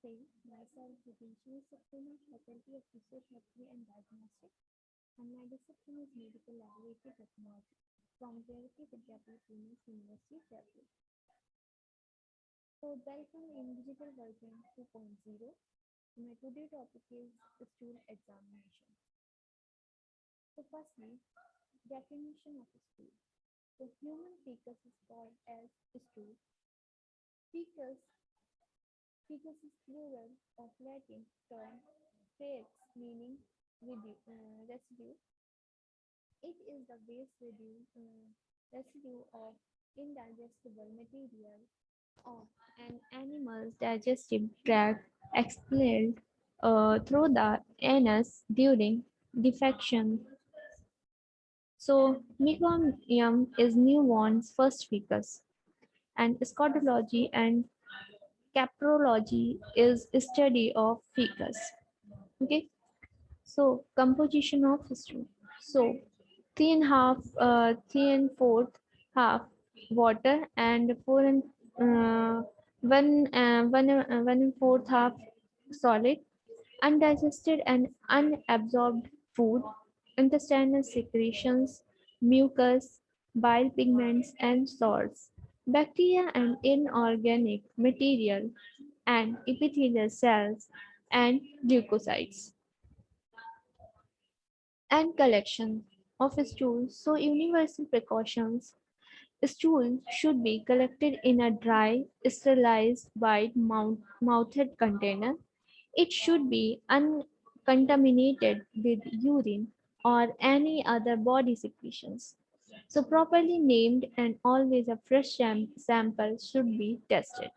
Namaste, myself Vidisha, Suprema, Faculty of Physiotherapy and Diagnostics, and my discipline is Medical Laboratory Technology from JRK Vidyapit Women's University, Jaipur. So, welcome in Digital Version 2.0. My today topic is stool examination. So, firstly, definition of stool. The human fetus is called as stool. Fetus, fetus is plural of Latin term fex meaning residue. It is the waste residue of indigestible material of an animal's digestive tract expelled through the anus during defecation. So, meconium is newborn's first fecus, and scotology and caprology is study of fecus. Okay, so composition of stool. So, three and fourth half water and one and fourth half solid, undigested and unabsorbed food, intestinal secretions, mucus, bile pigments and salts, bacteria and inorganic material, and epithelial cells and leukocytes. And collection of stools. So universal precautions. Stool should be collected in a dry, sterilized, wide-mouthed container. It should be uncontaminated with urine or any other body secretions. So properly named and always a fresh sample should be tested.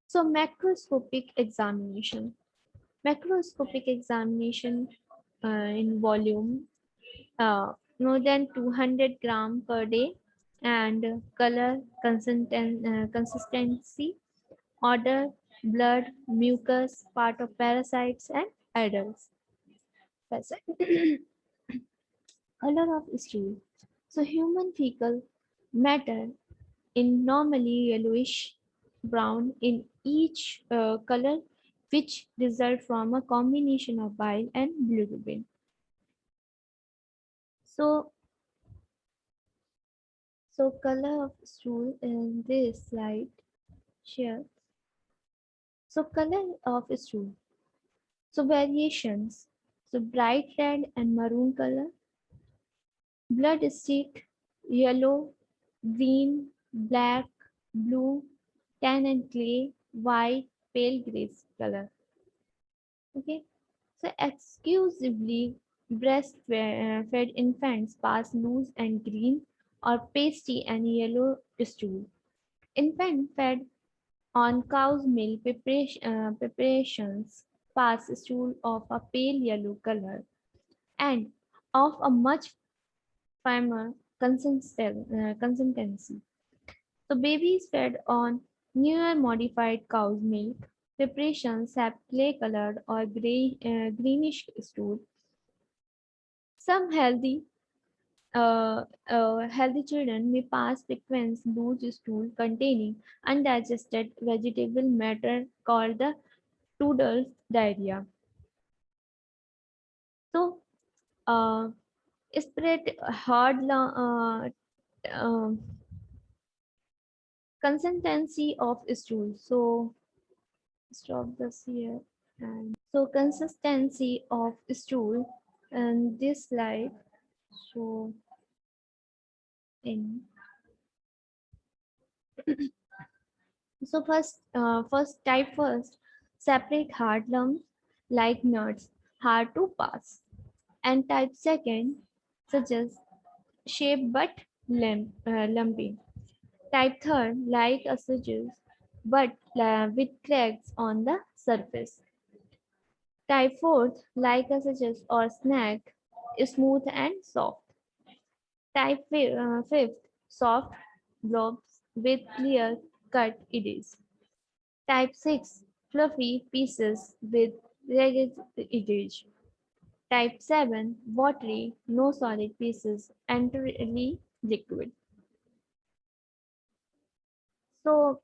So macroscopic examination. Macroscopic examination in volume more than 200 gram per day and color consistency, odor, blood, mucus, part of parasites and adults. Color of stool. So human fecal matter in normally yellowish brown in each color which result from a combination of bile and bilirubin. So color of stool in this slide here. So color of stool. So variations. So bright red and maroon color, blood stick, yellow, green, black, blue, tan and clay, white, pale gray color. Okay. So exclusively breastfed infants pass loose and green or pasty and yellow stool. Infant fed on cow's milk preparations pass stool of a pale yellow color and of a much firmer consistency. So babies fed on newer modified cow's milk preparations have clay colored or greenish stool. Some healthy children may pass frequent loose stool containing undigested vegetable matter called the Tudor's diarrhea. So, spread hard consistency of stool. So, stop this here. And so, consistency of stool and this slide. So, in so first separate hard lumps like nuts hard to pass, and type second suggests shape but lumpy. Type third like a sugars but with cracks on the surface. Type fourth like a sugars or snack smooth and soft. Type fifth soft blobs with clear cut edges. Type 6 fluffy pieces with ragged edge. Type 7 watery, no solid pieces, entirely liquid. So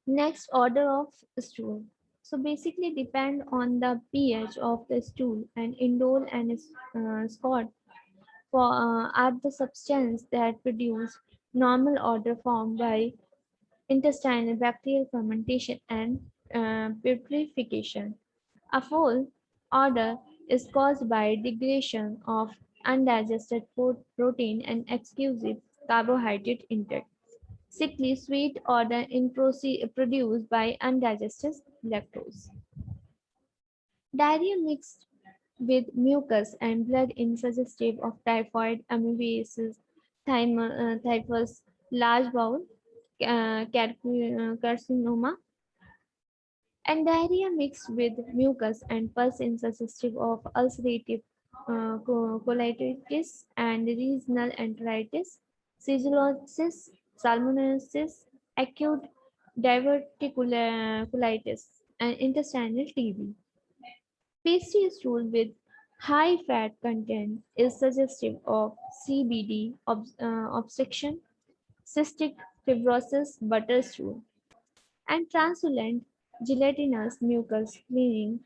Next, order of stool. So basically depend on the pH of the stool, and indole and scot are the substance that produce normal order formed by intestinal bacterial fermentation and putrefaction. A full order is caused by degradation of undigested protein and excessive carbohydrate intake. Sickly sweet order in produced by undigested lactose. Diarrhea mixed with mucus and blood is suggestive of typhoid, amoebiasis, typhus, large bowel carcinoma, and diarrhea mixed with mucus and pus is suggestive of ulcerative colitis and regional enteritis, sinusitis, salmonellosis, acute diverticulitis, and intestinal TB. Pasty stool with high fat content is suggestive of CBD, obstruction, cystic fibrosis, butter stool, and translucent gelatinous mucus clinging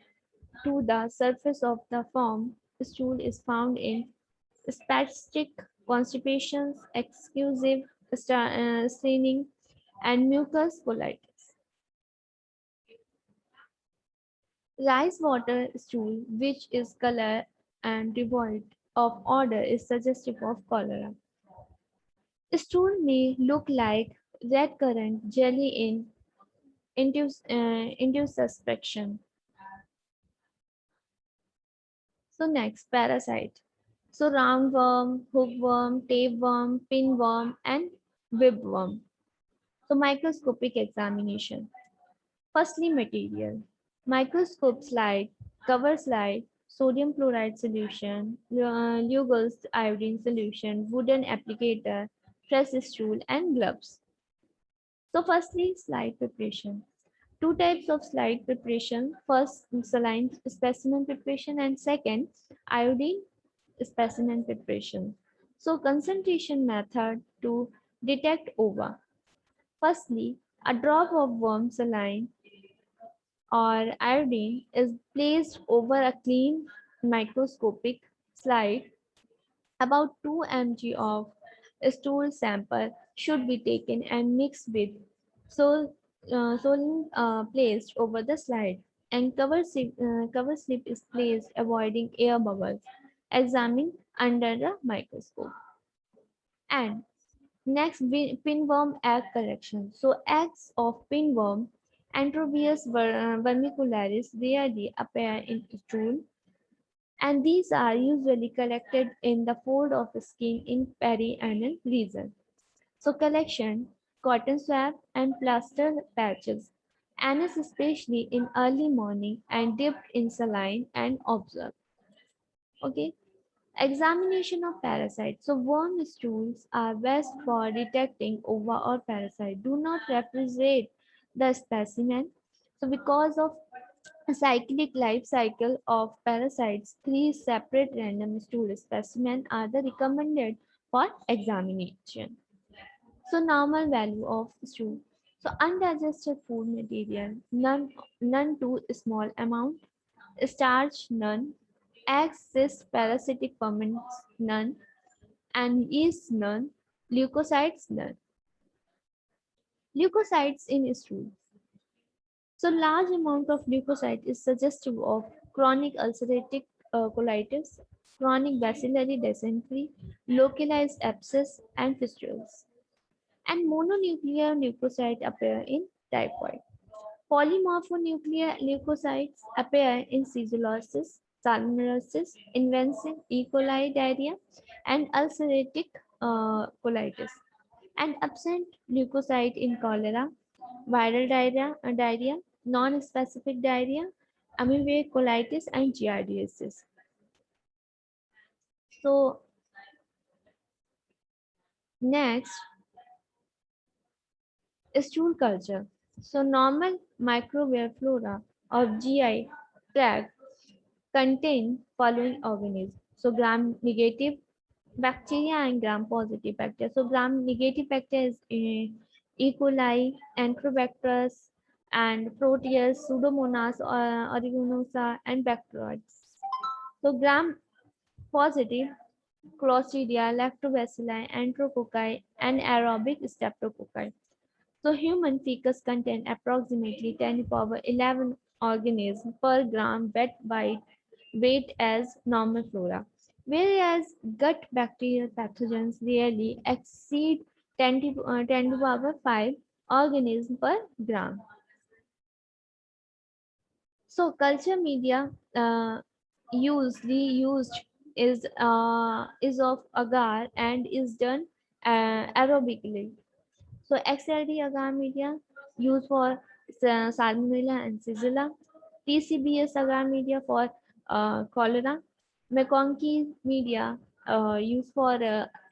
to the surface of the form stool is found in spastic constipations, exclusive staining, and mucus colitis. Rice water stool, which is color and devoid of odor, is suggestive of cholera. Stool may look like red currant jelly in induced suspicion. So next, parasite. So roundworm, hookworm, tapeworm, pinworm, and webworm. So microscopic examination. Firstly, material. Microscope slide, cover slide, sodium chloride solution, Lugol's iodine solution, wooden applicator, press stool, and gloves. So firstly, slide preparation. Two types of slide preparation. First, saline specimen preparation, and second, iodine specimen preparation. So concentration method to detect ova. Firstly, a drop of warm saline or iodine is placed over a clean microscopic slide. About 2 mg of stool sample should be taken and mixed with solene placed over the slide, and cover slip is placed avoiding air bubbles. Examine under the microscope. And next, pinworm egg collection. So eggs of pinworm, Antrobius vermicularis, rarely appear in stool, and these are usually collected in the fold of skin in perianal region. So collection, cotton swab and plaster patches, anise especially in early morning and dipped in saline and observed. Okay. Examination of parasites. So worm stools are best for detecting ova or parasite. Do not refrigerate the specimen. So because of a cyclic life cycle of parasites, three separate random stool specimens are the recommended for examination. So normal value of stool. So undigested food material, none to small amount, starch none, eggs, cyst, parasitic ferments none, and yeast none, leukocytes none. Leukocytes in stool. So large amount of leukocyte is suggestive of chronic ulcerative colitis, chronic bacillary dysentery, localized abscess, and fistulas. And mononuclear leukocytes appear in typhoid. Polymorphonuclear leukocytes appear in sigilosis, salmonellosis, invasive E. coli diarrhea, and ulcerative colitis. And absent leukocyte in cholera, viral diarrhea, non-specific diarrhea, amoebic colitis, and giardiasis. So next, stool culture. So normal microbial flora of GI tract contain following organisms. So gram-negative bacteria and gram-positive bacteria. So gram-negative bacteria is E. coli, Enterobacterus, and Proteus, Pseudomonas, Aeruginosa, and Bacteroids. So gram-positive Clostridia, Lactobacilli, Enterococci, and aerobic Streptococci. So human feces contain approximately 10 to the power 11 organisms per gram weight as normal flora, whereas gut bacterial pathogens rarely exceed 10 to the power 5 organisms per gram. So culture media usually used is of agar and is done aerobically. So XLD agar media used for Salmonella and Shigella, TCBS agar media for cholera, McConkey media used for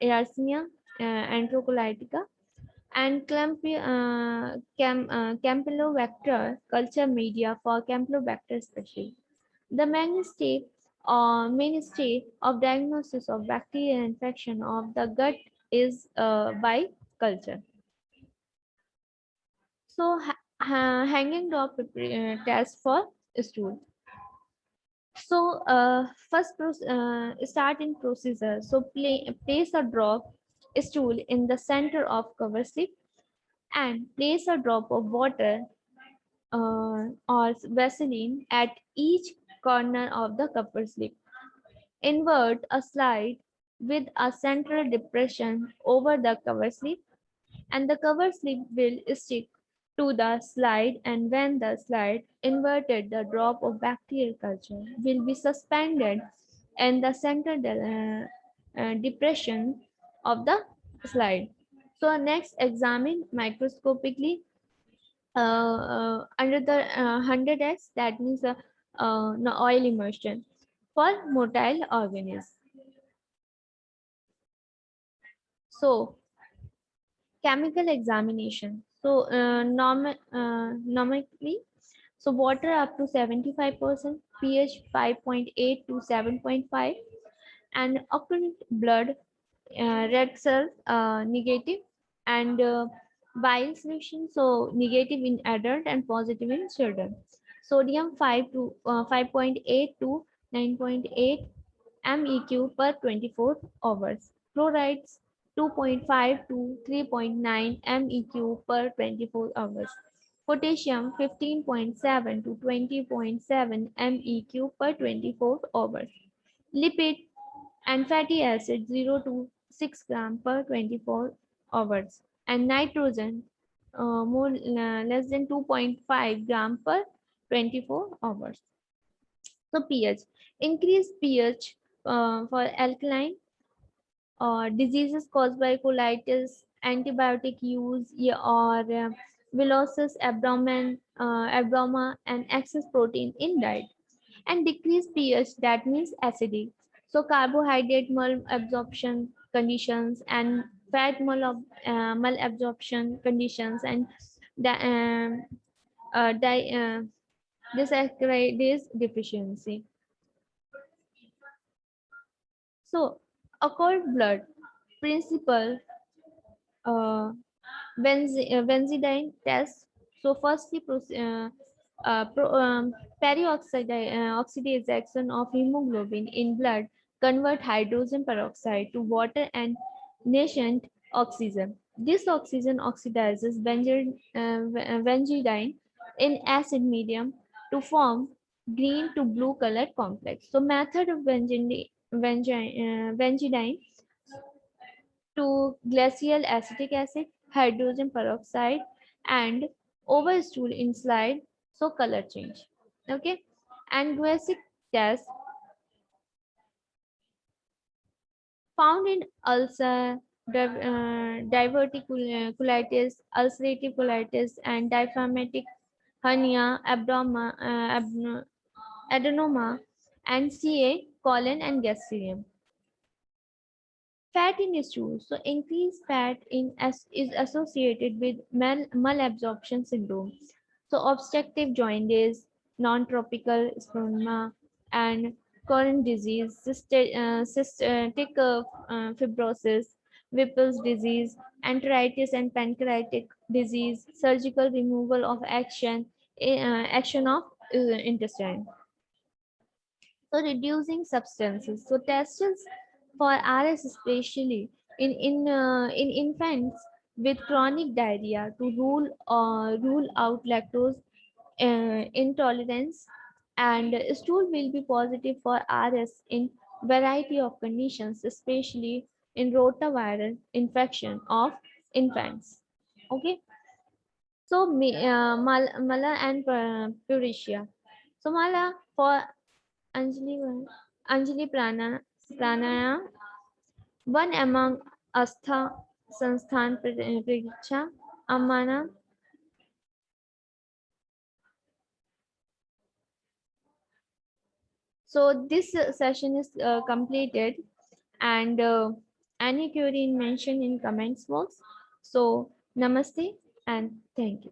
Yersinia enterocolitica, and Campylobacter culture media for Campylobacter species. The mainstay of diagnosis of bacterial infection of the gut is by culture. So, hanging dog test for stool. So, first start in procedure. So, place a drop stool in the center of cover slip and place a drop of water or Vaseline at each corner of the cover slip. Invert a slide with a central depression over the cover slip, and the cover slip will stick to the slide, and when the slide inverted, the drop of bacterial culture will be suspended in the central depression of the slide. So next, examine microscopically under the 100x, that means no oil immersion for motile organisms. So chemical examination. So normally, so water up to 75%, pH 5.8 to 7.5, and occurrent blood, red cells negative, and bile solution, so negative in adult and positive in children. Sodium 5.8 to 9.8 MEq per 24 hours. Chlorides 2.5 to 3.9 MEq per 24 hours. Potassium 15.7 to 20.7 MEq per 24 hours. Lipid and fatty acid 0 to 6 gram per 24 hours. And nitrogen less than 2.5 gram per 24 hours. So pH, increased pH for alkaline diseases caused by colitis, antibiotic use, or villosus abdomina, and excess protein in diet. And decreased pH, that means acidic. So carbohydrate malabsorption conditions and fat malabsorption conditions and di- um, disaccharidase deficiency. So occult blood principle benzidine test. So firstly, oxidation of hemoglobin in blood convert hydrogen peroxide to water and nascent oxygen. This oxygen oxidizes benzidine in acid medium to form green to blue colored complex. So method of benzidine to glacial acetic acid, hydrogen peroxide, and overstool in slide, so color change. Okay, and Guesic test found in ulcer, diverticulitis, ulcerative colitis, and diaphragmatic hernia, adenoma, and Ca, colon, and gastrium. Fat in stool. So increased fat is associated with malabsorption syndrome. So obstructive jaundice, non-tropical scleroderma, and current disease, cystic fibrosis, Whipple's disease, enteritis and pancreatic disease, surgical removal of action of intestine. So reducing substances. So tests for RS especially in infants with chronic diarrhea to rule out lactose intolerance, and stool will be positive for RS in variety of conditions, especially in rotaviral infection of infants. Okay, so Mala and Purusha. So Mala for Anjali Pranaya, one among Astha Sansthan Pariksha, Amana. So this session is completed, and any query mentioned in comments box. So namaste and thank you.